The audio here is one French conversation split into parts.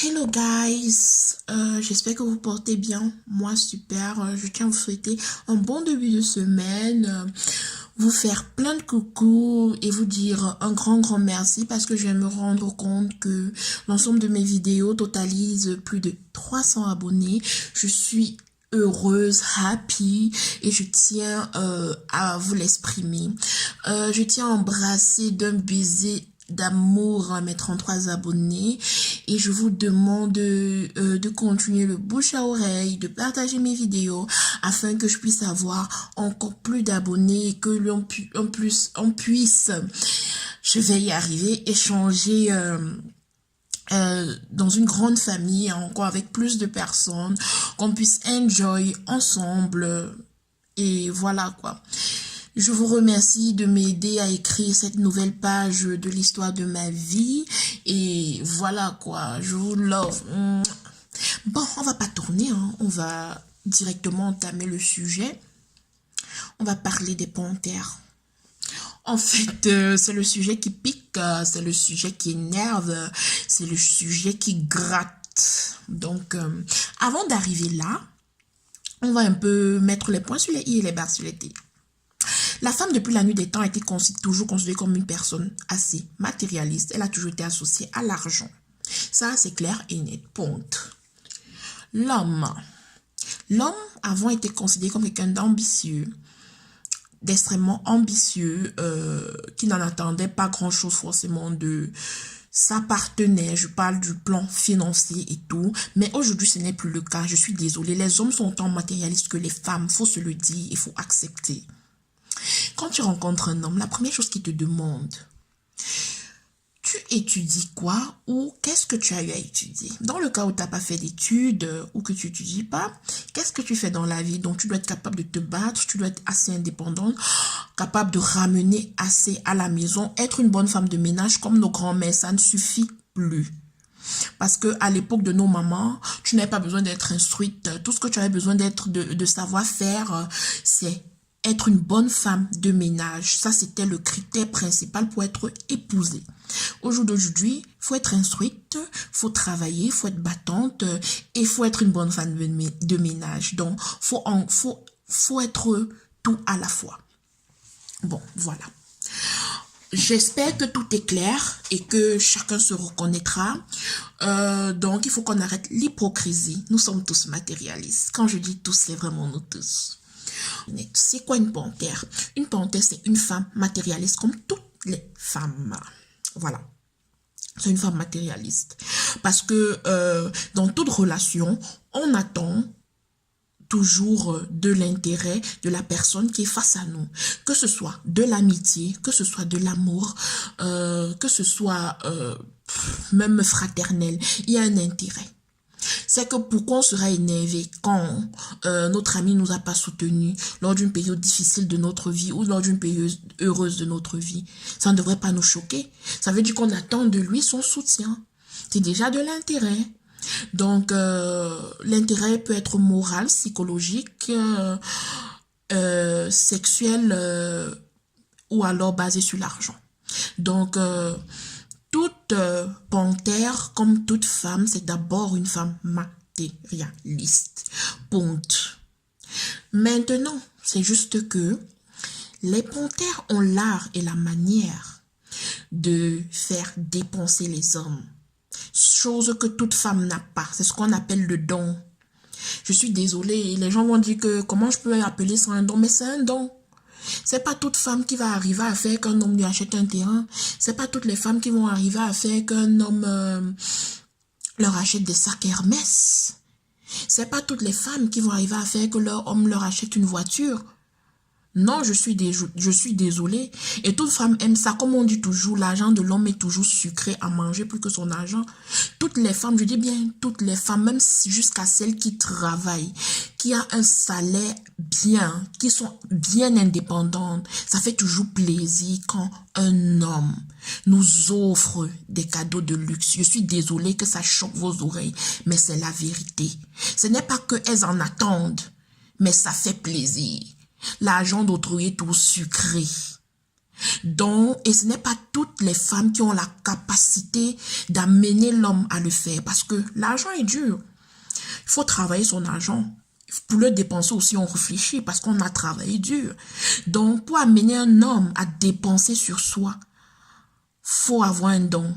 Hello guys, j'espère que vous portez bien. Moi super, je tiens à vous souhaiter un bon début de semaine, vous faire plein de coucou et vous dire un grand merci parce que je viens me rendre compte que l'ensemble de mes vidéos totalise plus de 300 abonnés. Je suis heureuse, happy et je tiens à vous l'exprimer. Je tiens à embrasser d'un baiser d'amour mes 33 abonnés et je vous demande de continuer le bouche à oreille, de partager mes vidéos afin que je puisse avoir encore plus d'abonnés et que on puisse, je vais y arriver, échanger dans une grande famille, encore avec plus de personnes, qu'on puisse enjoy ensemble et voilà quoi. Je vous remercie de m'aider à écrire cette nouvelle page de l'histoire de ma vie. Et voilà quoi, je vous love. Bon, on va pas tourner, hein. On va directement entamer le sujet. On va parler des panthères. En fait, c'est le sujet qui pique, c'est le sujet qui énerve, c'est le sujet qui gratte. Donc, avant d'arriver là, on va un peu mettre les points sur les i et les barres sur les t. La femme, depuis la nuit des temps, a été toujours considérée comme une personne assez matérialiste. Elle a toujours été associée à l'argent. Ça, c'est clair et net. Ponte. L'homme. L'homme, avant, était considéré comme quelqu'un d'ambitieux, d'extrêmement ambitieux, qui n'en attendait pas grand-chose forcément de sa partenaire. Je parle du plan financier et tout. Mais aujourd'hui, ce n'est plus le cas. Je suis désolée. Les hommes sont autant matérialistes que les femmes. Il faut se le dire. Il faut accepter. Quand tu rencontres un homme, la première chose qu'il te demande, tu étudies quoi ou qu'est-ce que tu as eu à étudier? Dans le cas où tu n'as pas fait d'études ou que tu n'étudies pas, qu'est-ce que tu fais dans la vie? Donc, tu dois être capable de te battre, tu dois être assez indépendante, capable de ramener assez à la maison, être une bonne femme de ménage comme nos grands-mères, ça ne suffit plus. Parce que à l'époque de nos mamans, tu n'avais pas besoin d'être instruite. Tout ce que tu avais besoin de savoir faire, c'est être une bonne femme de ménage. Ça, c'était le critère principal pour être épousée. Au jour d'aujourd'hui, il faut être instruite, il faut travailler, il faut être battante et il faut être une bonne femme de ménage. Donc, faut être tout à la fois. Bon, voilà. J'espère que tout est clair et que chacun se reconnaîtra. Donc, il faut qu'on arrête l'hypocrisie. Nous sommes tous matérialistes. Quand je dis tous, c'est vraiment nous tous. C'est quoi une panthère? Une panthère, c'est une femme matérialiste comme toutes les femmes. Voilà. C'est une femme matérialiste. Parce que dans toute relation, on attend toujours de l'intérêt de la personne qui est face à nous. Que ce soit de l'amitié, que ce soit de l'amour, que ce soit même fraternel. Il y a un intérêt. C'est que pourquoi on sera énervé quand notre ami nous a pas soutenus lors d'une période difficile de notre vie ou lors d'une période heureuse de notre vie. Ça ne devrait pas nous choquer. Ça veut dire qu'on attend de lui son soutien. C'est déjà de l'intérêt. Donc, l'intérêt peut être moral, psychologique, sexuel ou alors basé sur l'argent. Donc, toute panthère, comme toute femme, c'est d'abord une femme matérialiste. Ponte. Maintenant, c'est juste que les panthères ont l'art et la manière de faire dépenser les hommes. Chose que toute femme n'a pas. C'est ce qu'on appelle le don. Je suis désolée, les gens vont dire que comment je peux appeler ça un don, mais c'est un don. C'est pas toute femme qui va arriver à faire qu'un homme lui achète un terrain. C'est pas toutes les femmes qui vont arriver à faire qu'un homme leur achète des sacs Hermès. C'est pas toutes les femmes qui vont arriver à faire que leur homme leur achète une voiture. Non, je suis désolée. Et toute femme aime ça. Comme on dit toujours, l'argent de l'homme est toujours sucré à manger plus que son argent. Toutes les femmes, je dis bien toutes les femmes, même jusqu'à celles qui travaillent, qui ont un salaire bien, qui sont bien indépendantes, ça fait toujours plaisir quand un homme nous offre des cadeaux de luxe. Je suis désolée que ça choque vos oreilles, mais c'est la vérité. Ce n'est pas qu'elles en attendent, mais ça fait plaisir. L'argent d'autrui est tout sucré. Donc, et ce n'est pas toutes les femmes qui ont la capacité d'amener l'homme à le faire. Parce que l'argent est dur. Il faut travailler son argent. Pour le dépenser aussi, on réfléchit parce qu'on a travaillé dur. Donc, pour amener un homme à dépenser sur soi, faut avoir un don.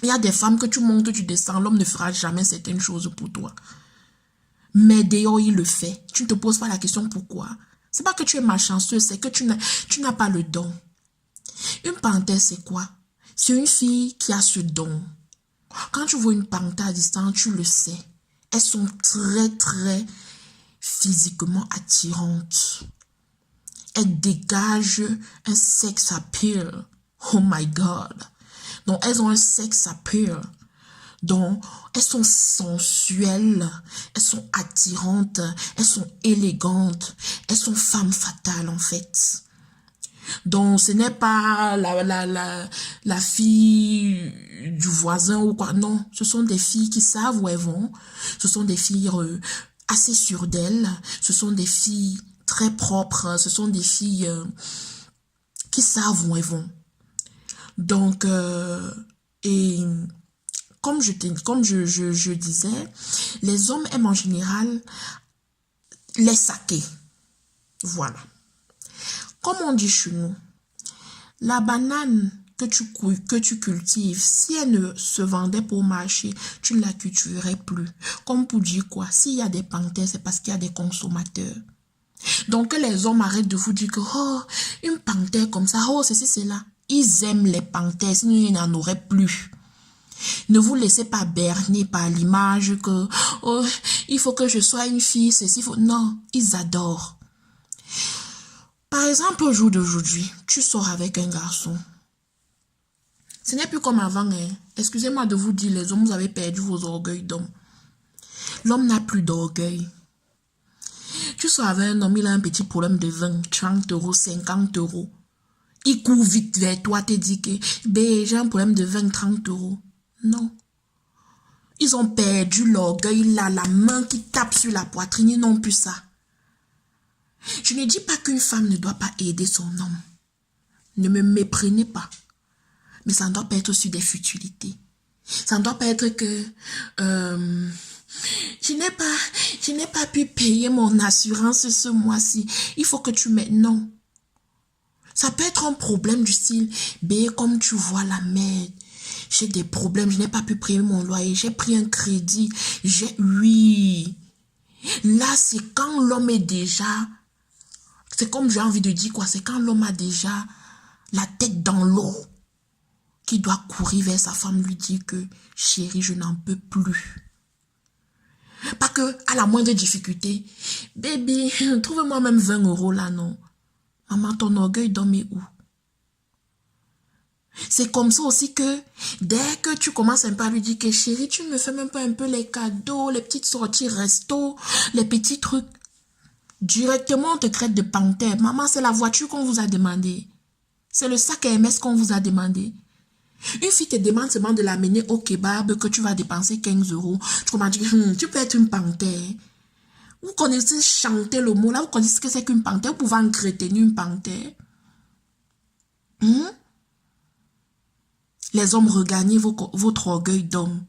Il y a des femmes que tu montes, tu descends, l'homme ne fera jamais certaines choses pour toi. Mais d'ailleurs, il le fait. Tu ne te poses pas la question pourquoi. C'est pas que tu es malchanceux, c'est que tu n'as pas le don. Une panthère, c'est quoi? C'est une fille qui a ce don. Quand tu vois une panthère à distance, tu le sais. Elles sont très, très physiquement attirantes. Elles dégagent un sex appeal. Oh my God. Donc, elles ont un sex appeal. Donc, elles sont sensuelles, elles sont attirantes, elles sont élégantes, elles sont femmes fatales en fait. Donc, ce n'est pas la fille du voisin ou quoi, non. Ce sont des filles qui savent où elles vont. Ce sont des filles assez sûres d'elles. Ce sont des filles très propres. Ce sont des filles qui savent où elles vont. Donc, et comme je disais, les hommes aiment en général les saquer. Voilà. Comme on dit chez nous, la banane que tu cultives, si elle ne se vendait pour marcher, tu ne la cultiverais plus. Comme pour dire quoi? S'il y a des panthères, c'est parce qu'il y a des consommateurs. Donc que les hommes arrêtent de vous dire que, oh, une panthère comme ça, oh, ceci, c'est là. Ils aiment les panthères, sinon ils n'en auraient plus. Ne vous laissez pas berner par l'image que, oh, il faut que je sois une fille, ceci, faut... Non, ils adorent. Par exemple, au jour d'aujourd'hui, tu sors avec un garçon. Ce n'est plus comme avant, hein. Excusez-moi de vous dire, les hommes, vous avez perdu vos orgueils d'homme. L'homme n'a plus d'orgueil. Tu sors avec un homme, il a un petit problème de 20, 30 euros, 50 euros. Il court vite vers toi, te dit que, ben, j'ai un problème de 20, 30 euros. Non. Ils ont perdu l'orgueil là, la main qui tape sur la poitrine, ils n'ont plus ça. Je ne dis pas qu'une femme ne doit pas aider son homme. Ne me méprenez pas. Mais ça ne doit pas être sur des futilités. Ça ne doit pas être que je n'ai pas pu payer mon assurance ce mois-ci. Il faut que tu mettes. Non. Ça peut être un problème du style, ben comme tu vois la merde. J'ai des problèmes, je n'ai pas pu payer mon loyer, j'ai pris un crédit, oui. Là, c'est quand l'homme est déjà, c'est comme j'ai envie de dire quoi, c'est quand l'homme a déjà la tête dans l'eau, qui doit courir vers sa femme, lui dire que, chérie, je n'en peux plus. Pas que, à la moindre difficulté, baby, trouve-moi même 20 euros là, non. Maman, ton orgueil dormait où? C'est comme ça aussi que dès que tu commences un peu à lui dire que chérie, tu me fais même pas un peu les cadeaux, les petites sorties resto, les petits trucs. Directement, on te traite de panthère. Maman, c'est la voiture qu'on vous a demandé. C'est le sac Hermès qu'on vous a demandé. Une fille te demande seulement de l'amener au kebab que tu vas dépenser 15 euros. Tu commences à dire, tu peux être une panthère. Vous connaissez chanter le mot là, vous connaissez ce que c'est qu'une panthère, vous pouvez entretenir une panthère. Les hommes, regagnez votre orgueil d'homme.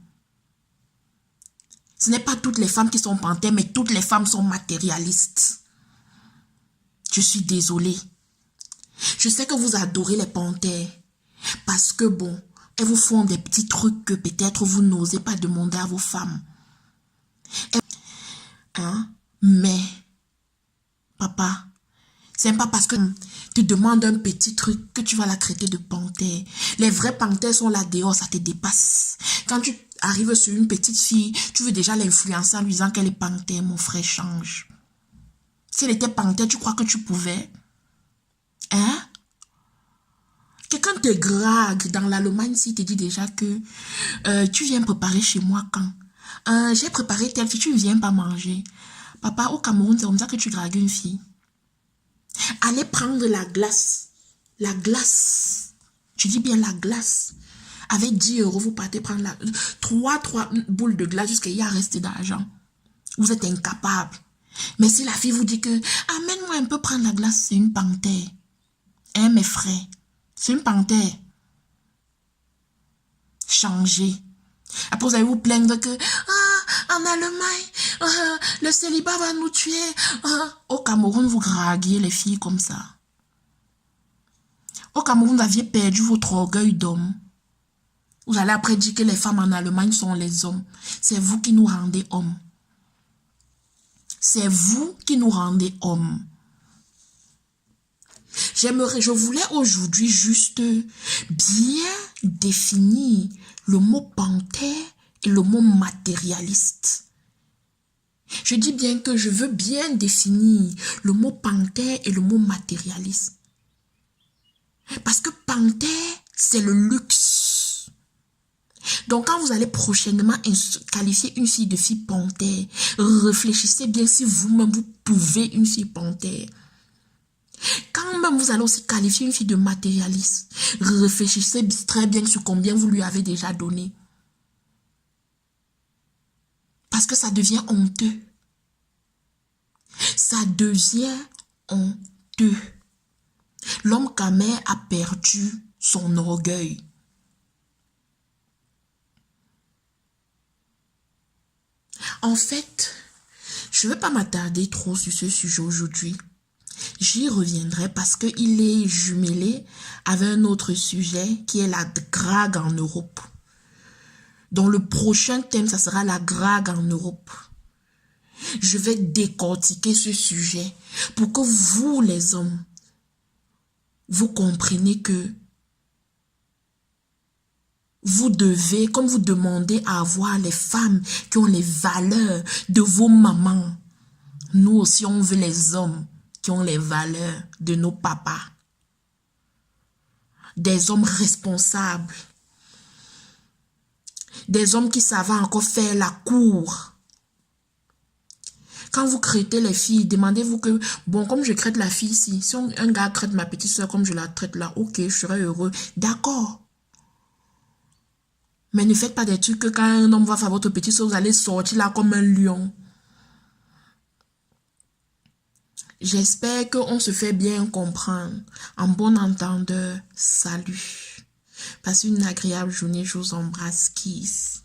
Ce n'est pas toutes les femmes qui sont panthères, mais toutes les femmes sont matérialistes. Je suis désolée. Je sais que vous adorez les panthères. Parce que bon, elles vous font des petits trucs que peut-être vous n'osez pas demander à vos femmes. Mais, papa, c'est pas parce que tu demandes un petit truc que tu vas la traiter de panthère. Les vrais panthères sont là dehors, ça te dépasse. Quand tu arrives sur une petite fille, tu veux déjà l'influencer en lui disant qu'elle est panthère, mon frère, change. Si elle était panthère, tu crois que tu pouvais? Hein? Quelqu'un te drague dans l'Allemagne s'il te dit déjà que tu viens préparer chez moi quand? J'ai préparé telle fille, tu ne viens pas manger. Papa, au Cameroun, c'est comme ça que tu dragues une fille. Allez prendre la glace. La glace. Tu dis bien la glace. Avec 10 euros, vous partez prendre la 3 boules de glace jusqu'à y a resté d'argent. Vous êtes incapable. Mais si la fille vous dit que amène-moi un peu prendre la glace, c'est une panthère. Hein, mes frères? C'est une panthère. Changez. Après, vous allez vous plaindre que, en Allemagne, le célibat va nous tuer. Au Cameroun, vous draguiez les filles comme ça. Au Cameroun, vous aviez perdu votre orgueil d'homme. Vous allez après dire que les femmes en Allemagne sont les hommes. C'est vous qui nous rendez hommes. C'est vous qui nous rendez hommes. Je voulais aujourd'hui juste bien définir le mot panthère et le mot matérialiste. Je dis bien que je veux bien définir le mot panthère et le mot matérialiste. Parce que panthère, c'est le luxe. Donc quand vous allez prochainement qualifier une fille de fille panthère, réfléchissez bien si vous-même vous pouvez une fille panthère. Quand même vous allez aussi qualifier une fille de matérialiste, réfléchissez très bien sur combien vous lui avez déjà donné. Parce que ça devient honteux. Ça devient honteux. L'homme camé a perdu son orgueil. En fait, je ne vais pas m'attarder trop sur ce sujet aujourd'hui. J'y reviendrai parce qu'il est jumelé avec un autre sujet qui est la drague en Europe. Donc le prochain thème, ça sera la drague en Europe. Je vais décortiquer ce sujet pour que vous, les hommes, vous compreniez que vous devez, comme vous demandez à avoir les femmes qui ont les valeurs de vos mamans, nous aussi on veut les hommes qui ont les valeurs de nos papas. Des hommes responsables. Des hommes qui savent encore faire la cour. Quand vous traitez les filles, demandez-vous que, bon, comme je traite la fille ici, si un gars traite ma petite soeur comme je la traite là, ok, je serai heureux. D'accord. Mais ne faites pas des trucs que quand un homme va faire votre petite soeur, vous allez sortir là comme un lion. J'espère qu'on se fait bien comprendre. En bon entendeur, salut. Passez une agréable journée, je vous embrasse, kiss.